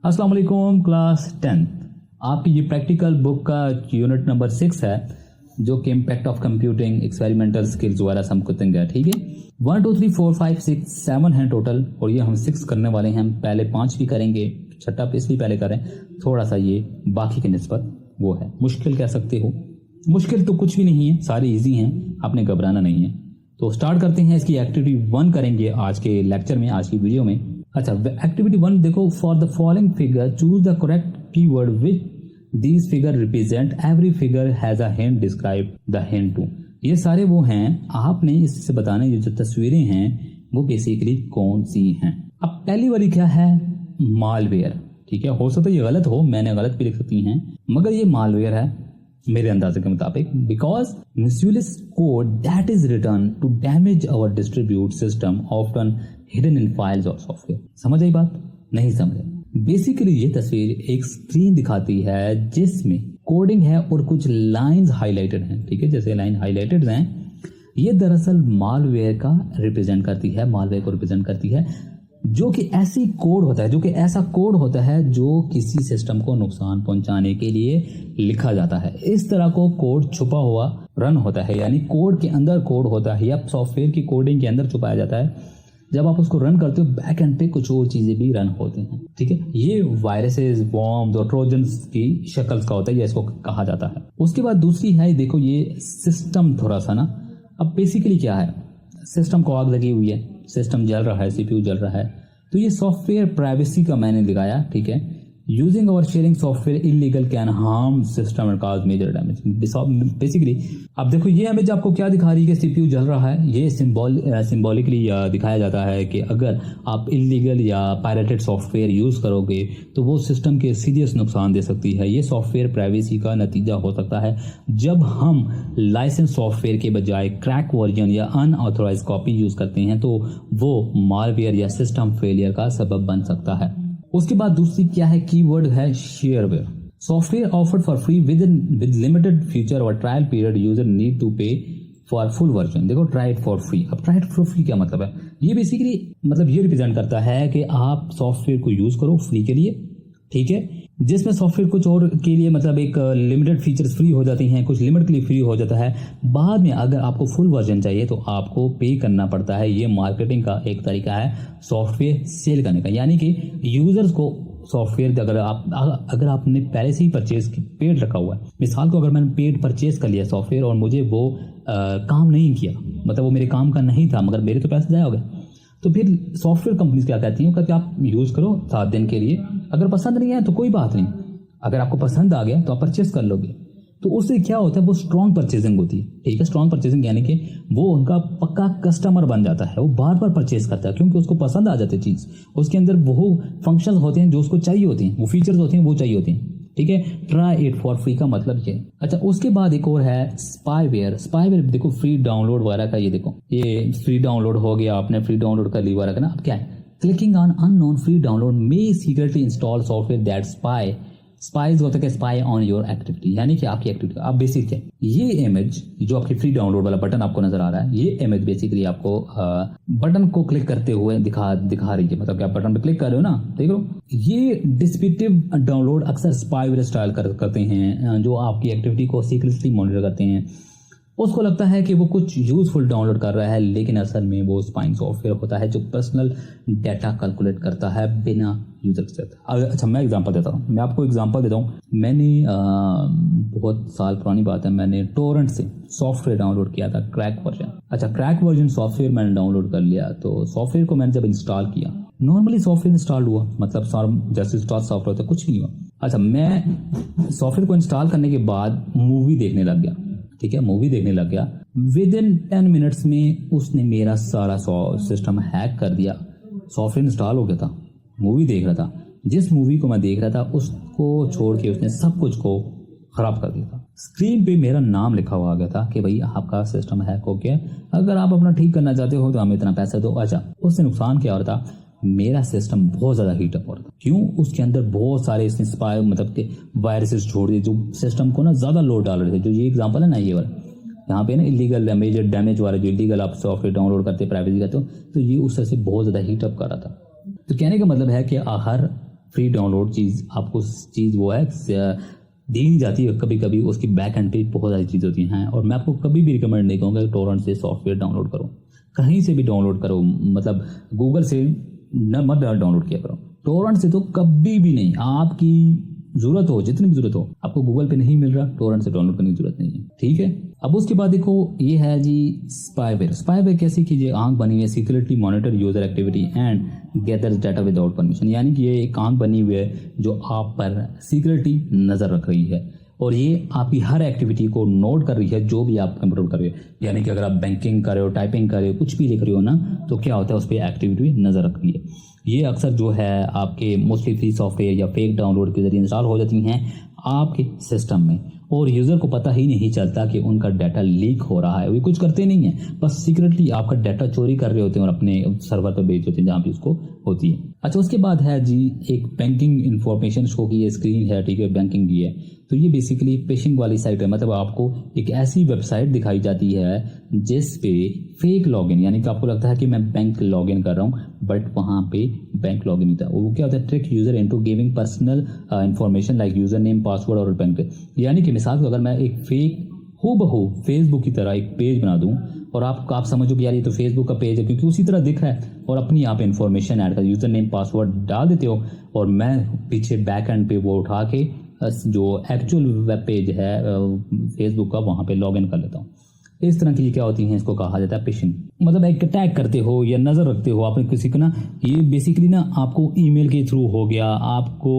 अस्सलाम वालेकुम क्लास 10। आपकी ये प्रैक्टिकल बुक का यूनिट नंबर 6 है जो कि impact of computing experimental skills वगैरह सब कुछ है। ठीक है, 1 2 3 4 5 6 7 हैं टोटल और ये हम 6 करने वाले हैं। हम पहले 5 भी करेंगे, छठा इसलिए पहले करें थोड़ा सा ये बाकी के निस्बत वो है मुश्किल कह सकते हो। मुश्किल तो कुछ भी नहीं है, सारे इजी हैं, आपने घबराना नहीं है। तो स्टार्ट करते हैं। इसकी एक्टिविटी 1 करेंगे आज के लेक्चर में, आज की वीडियो में। अच्छा, एक्टिविटी 1 देखो। For the following figure choose the correct keyword which these figure represent. Every figure has a hint, describe the hint too. ये सारे वो हैं, आपने इससे बताना ये जो तस्वीरें हैं वो बेसिकली कौन सी हैं। अब पहली वाली क्या है? मालवेयर। ठीक है, हो सकता है ये गलत हो, मैंने गलत भी लिख सकती हैं, मगर ये मालवेयर है मेरे अंदाजे के मुताबिक। Because malicious code that is written to damage our distribute system often hidden in files और सॉफ्टवेयर। समझ आई बात? नहीं समझे? बेसिकली ये तस्वीर एक स्क्रीन दिखाती है जिसमें कोडिंग है और कुछ लाइंस हाईलाइटेड हैं। ठीक है, जैसे लाइन हाईलाइटेड हैं, ये दरअसल मालवेयर का रिप्रेजेंट करती है, मालवेयर को रिप्रेजेंट करती है, जो कि ऐसी कोड होता है, जो कि ऐसा कोड होता है जो किसी सिस्टम को नुकसान पहुंचाने के लिए लिखा जाता है। इस तरह को कोड छुपा हुआ रन होता है, यानी कोड के अंदर कोड होता है या सॉफ्टवेयर की कोडिंग के अंदर छुपाया जाता है। जब आप उसको रन करते हो बैक एंड पे कुछ और चीजें भी रन होती हैं। ठीक है, ये वायरसेस, बॉम्ब्स और ट्रोजन्स की शक्ल का होता है, ये इसको कहा जाता है। उसके बाद दूसरी है, देखो ये सिस्टम थोड़ा सा ना। अब बेसिकली क्या है, सिस्टम को आग लगी हुई है, सिस्टम जल रहा है, सीपीयू जल रहा है, तो ये सॉफ्टवेयर प्राइवेसी का मैंने दिखाया। ठीक है, यूजिंग और sharing software illegal can harm system and cause major damage. Basically अब देखो ये इमेज आपको क्या दिखा रही है कि सीपीयू जल रहा है। ये सिंबॉलिकली दिखाया जाता है कि अगर आप इलीगल या पायरेटेड सॉफ्टवेयर यूज करोगे तो वो सिस्टम के सीरियस नुकसान दे सकती है। ये सॉफ्टवेयर प्राइवेसी का नतीजा हो सकता है जब हम लाइसेंस सॉफ्टवेयर के बजाय क्रैक वर्जन या अनऑथोराइज कॉपी यूज करते हैं, तो वो मालवेयर या सिस्टम फेलियर का सबब बन सकता है। उसके बाद दूसरी क्या है, कीवर्ड है shareware. Software offered for free with limited feature और trial period, user need to pay for full version. देखो ट्राई इट फॉर फ्री। अब ट्राई इट फॉर फ्री क्या मतलब है? ये बेसिकली मतलब ये रिप्रेजेंट करता है कि आप सॉफ्टवेयर को यूज करो फ्री के लिए। ठीक है, जिसमें सॉफ्टवेयर कुछ और के लिए मतलब एक लिमिटेड फीचर्स फ्री हो जाती हैं, कुछ लिमिट के लिए फ्री हो जाता है। बाद में अगर आपको फुल वर्जन चाहिए तो आपको पे करना पड़ता है। ये मार्केटिंग का एक तरीका है सॉफ्टवेयर सेल करने का, यानी कि यूजर्स को सॉफ्टवेयर अगर आपने पहले से ही परचेज पेड रखा हुआ है, मिसाल को अगर मैंने पेड परचेज कर लिया सॉफ्टवेयर और मुझे वो काम नहीं किया, मतलब वो मेरे काम का नहीं था मगर मेरे तो पैसे जाए हो गए, तो फिर सॉफ्टवेयर कंपनीज क्या कहती हैं, कहते आप यूज़ करो 7 दिन के लिए, अगर पसंद नहीं आया तो कोई बात नहीं, अगर आपको पसंद आ गया तो आप परचेस कर लोगे। तो उससे क्या होता है, वो स्ट्रॉन्ग परचेजिंग होती है। ठीक है, स्ट्रॉन्ग परचेजिंग यानी कि वो उनका पक्का कस्टमर बन जाता है, वो बार बार परचेज करता है क्योंकि उसको पसंद आ जाती है चीज़, उसके अंदर वो फंक्शंस होते हैं जो उसको चाहिए होती हैं, वो फीचर्स होते हैं वो चाहिए होती हैं। ठीक है, ट्राई इट फॉर फ्री का मतलब ये। अच्छा, उसके बाद एक और है स्पाईवेयर। स्पाईवेयर देखो फ्री डाउनलोड वगैरह का, ये देखो ये फ्री डाउनलोड हो गया, आपने फ्री डाउनलोड कर ली वगैरह का ना। अब क्या है, clicking on unknown free download may secretly install software that spies होता है स्पाई ऑन योर एक्टिविटी, यानी कि आपकी एक्टिविटी। अब बेसिक है ये इमेज जो आपकी फ्री डाउनलोड वाला बटन आपको नजर आ रहा है, ये इमेज बेसिकली आपको बटन को क्लिक करते हुए दिखा रही है, मतलब कि आप बटन पे क्लिक कर रहे हो ना, देखो ये डिस्क्रिप्टिव डाउनलोड अक्सर स्पाईवेयर स्टाइल करते हैं, जो आपकी एक्टिविटी को सीक्रेटली मॉनिटर करते हैं। उसको लगता है कि वो कुछ यूजफुल डाउनलोड कर रहा है, लेकिन असल में वो स्पाइंग सॉफ्टवेयर होता है जो पर्सनल डाटा कैलकुलेट करता है बिना यूजर के साथ। अच्छा, मैं एग्जांपल देता हूँ, मैं आपको एग्जांपल देता हूँ। मैंने बहुत साल पुरानी बात है, मैंने टोरेंट से सॉफ्टवेयर डाउनलोड किया था, क्रैक वर्जन। अच्छा, क्रैक वर्जन सॉफ्टवेयर मैंने डाउनलोड कर लिया, तो सॉफ्टवेयर को मैंने जब इंस्टॉल किया, नॉर्मली सॉफ्टवेयर इंस्टॉल हुआ, मतलब जैसे इंस्टॉल सॉफ्टवेयर होता कुछ नहीं हुआ। अच्छा, मैं सॉफ्टवेयर को इंस्टॉल करने के बाद मूवी देखने लग गया। ठीक है, मूवी देखने लग गया, विद इन 10 मिनट्स में उसने मेरा सारा सिस्टम हैक कर दिया। सॉफ्टवेयर इंस्टॉल हो गया था, मूवी देख रहा था, जिस मूवी को मैं देख रहा था उसको छोड़ के उसने सब कुछ को खराब कर दिया था। स्क्रीन पे मेरा नाम लिखा हुआ आ गया था कि भाई आपका सिस्टम हैक हो गया, अगर आप अपना ठीक करना चाहते हो तो हमें इतना पैसा दो। अच्छा, उससे नुकसान क्या हो रहा था, मेरा सिस्टम बहुत ज़्यादा हीटअप हो रहा था। क्यों? उसके अंदर बहुत सारे इसने स्पाई मतलब के वायरसेस छोड़ दिए जो सिस्टम को ना ज़्यादा लोड डाल रहे थे। जो ये एग्जांपल है ना, ये वाला, यहाँ पे ना इलीगल मेजर डैमेज वाला, जो इलीगल आप सॉफ्टवेयर डाउनलोड करते प्राइवेसी करते हो, तो ये उस तरह से बहुत ज़्यादा हीटअप कर रहा था। तो कहने का मतलब है कि हर फ्री डाउनलोड चीज़ आपको चीज़ वो है दी नहीं जाती है, कभी कभी उसकी बैक एंड पे बहुत सारी चीज़ होती हैं। और मैं आपको कभी भी रिकमेंड नहीं करूँगा टोरेंट से सॉफ्टवेयर डाउनलोड करो, कहीं से भी डाउनलोड करो, मतलब गूगल से न मत डाउनलोड किया करो, टोरेंट से तो कभी भी नहीं। आपकी जरूरत हो, जितनी भी जरूरत हो, आपको गूगल पे नहीं मिल रहा, टोरेंट से डाउनलोड करने की जरूरत नहीं है, ठीक है। अब उसके बाद देखो ये है जी स्पाईवेयर। स्पाईवेयर कैसे कीजिए, आंख बनी हुई है, secretly monitor user activity and gathers data without permission, यानी कि ये एक आंख बनी हुई है जो आप पर सीक्रेटली नजर रख रही है और ये आपकी हर एक्टिविटी को नोट कर रही है जो भी आप कंप्यूटर कर रहे हो। यानी कि अगर आप बैंकिंग कर रहे हो, टाइपिंग कर रहे हो, कुछ भी लिख रहे हो ना, तो क्या होता है उस पर एक्टिविटी नजर रख रही है। ये अक्सर जो है आपके मोस्टली फ्री सॉफ्टवेयर या फेक डाउनलोड के जरिए इंस्टॉल हो जाती हैं आपके सिस्टम में और यूज़र को पता ही नहीं चलता कि उनका डाटा लीक हो रहा है। वे कुछ करते नहीं हैं, बस सीक्रेटली आपका डाटा चोरी कर रहे होते हैं और अपने सर्वर पर भेज देते हैं जहाँ पे उसको होती है। अच्छा, उसके बाद है जी एक बैंकिंग इंफॉर्मेशन शो की ये स्क्रीन है, ठीक है, बैंकिंग की है। तो ये बेसिकली फिशिंग वाली साइट है, मतलब आपको एक ऐसी वेबसाइट दिखाई जाती है जिस पे फेक लॉगिन, यानी कि आपको लगता है कि मैं बैंक लॉगिन कर रहा हूँ बट वहाँ पे बैंक लॉगिन नहीं था। वो क्या होता है, trick user into giving personal information like user name, password और बैंक। यानी कि मिसाल को अगर मैं एक फेक हूबहू फेसबुक की तरह एक पेज बना दूं और आप समझो कि यार ये तो फेसबुक का पेज है क्योंकि उसी तरह दिख रहा है, और अपनी आप इन्फॉर्मेशन ऐड कर यूजर नेम पासवर्ड डाल देते हो और मैं पीछे बैक एंड पे वो उठा के जो एक्चुअल वेब पेज है फेसबुक का वहाँ पे लॉगिन कर लेता हूँ। इस तरह की क्या होती हैं, इसको कहा जाता है फिशिंग। मतलब एक टैग करते हो या नज़र रखते हो आपने किसी को ना, ये बेसिकली ना आपको ईमेल के थ्रू हो गया, आपको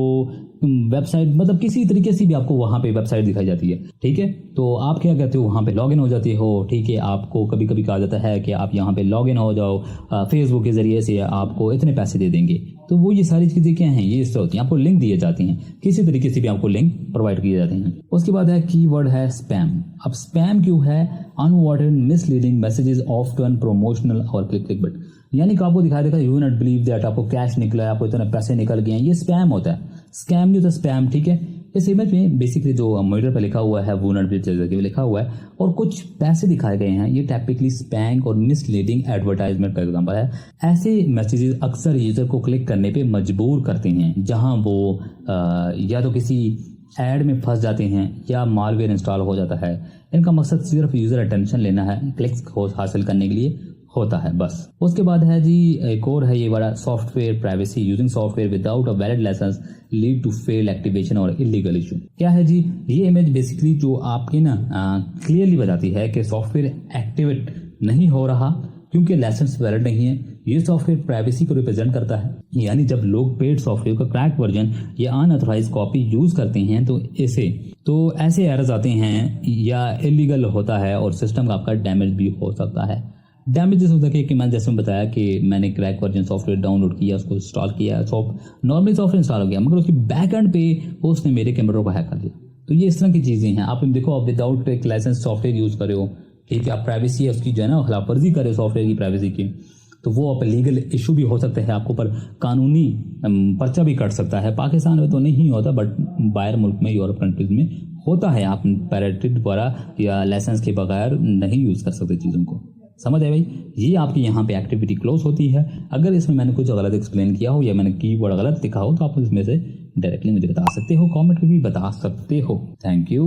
वेबसाइट, मतलब किसी तरीके से भी आपको वहाँ पे वेबसाइट दिखाई जाती है, ठीक है। तो आप क्या कहते हो, वहाँ पे लॉगिन हो जाते हो, ठीक है। आपको कभी कभी कहा जाता है कि आप यहाँ पे लॉगिन हो जाओ, फेसबुक के जरिए से आपको इतने पैसे दे देंगे। तो वो ये सारी चीज़ें क्या हैं, ये इस तरह होती हैं, आपको लिंक दिए जाते हैं, किसी तरीके से भी आपको लिंक प्रोवाइड किए जाते हैं। उसके बाद है कीवर्ड है स्पैम। अब स्पैम क्यों है, unwanted misleading messages often promotional और क्लिकबेट, यानी कि आपको दिखाई देगा यू नॉट बिलीव दैट आपको कैश निकला है, आपको इतने पैसे निकल गए हैं, ये स्पैम होता है। स्कैम नहीं होता, स्पैम, ठीक है। इस इमेज में बेसिकली जो मॉनिटर पर लिखा हुआ है वो नॉट बिलीव लिखा हुआ है और कुछ पैसे दिखाए गए हैं, ये टाइपिकली स्पैम और मिसलीडिंग एडवर्टाइजमेंट का एग्जांपल है। ऐसे मैसेजेस अक्सर यूजर को क्लिक करने पे मजबूर करते हैं, जहां वो या तो किसी एड में फंस जाते हैं या मालवेयर इंस्टॉल हो जाता है। इनका मकसद सिर्फ यूजर अटेंशन लेना है, क्लिक्स हासिल करने के लिए होता है बस। उसके बाद है जी एक और है ये बड़ा, software privacy, using software without a valid licence lead to fail activation और इलीगल इशू। क्या है जी, ये इमेज बेसिकली जो आपकी ना क्लियरली बताती है कि सॉफ्टवेयर एक्टिवेट नहीं हो रहा क्योंकि लाइसेंस वैलिड नहीं है। ये सॉफ्टवेयर प्राइवेसी को रिप्रेजेंट करता है, यानी जब लोग पेड सॉफ्टवेयर का क्रैक वर्जन या अनऑथराइज्ड कॉपी यूज करते हैं तो ऐसे एरर्स आते हैं या इलीगल होता है और सिस्टम का आपका डैमेज भी हो सकता है। डैमेज हो सके कि मैं जैसे बताया कि मैंने क्रैक वर्जन सॉफ्टवेयर डाउनलोड किया, उसको इंस्टॉल किया, नॉर्मल सॉफ्टवेयर इंस्टॉल हो गया, मगर उसकी बैक एंड पे उसने मेरे कंप्यूटर को हैक कर दिया। तो ये इस तरह की चीज़ें हैं। आप देखो, आप विदाउट एक लाइसेंस सॉफ्टवेयर यूज़ कर रहे हो, ठीक है, आप प्राइवेसी है उसकी जो है ना खिलाफ वर्जी कर रहे हो सॉफ्टवेयर की प्राइवेसी की, तो वो आप लीगल इशू भी हो सकता है, आपको पर कानूनी पर्चा भी कट सकता है। पाकिस्तान में तो नहीं होता बट बाहर मुल्क में, यूरोप कंट्रीज में होता है। आप पैरेंटल द्वारा या लाइसेंस के बगैर नहीं यूज़ कर सकते चीज़ों को, समझ आए भाई। ये आपकी यहाँ पे एक्टिविटी क्लोज होती है। अगर इसमें मैंने कुछ गलत एक्सप्लेन किया हो या मैंने कीवर्ड गलत लिखा हो तो आप इसमें से डायरेक्टली मुझे बता सकते हो, कमेंट में भी बता सकते हो। Thank you.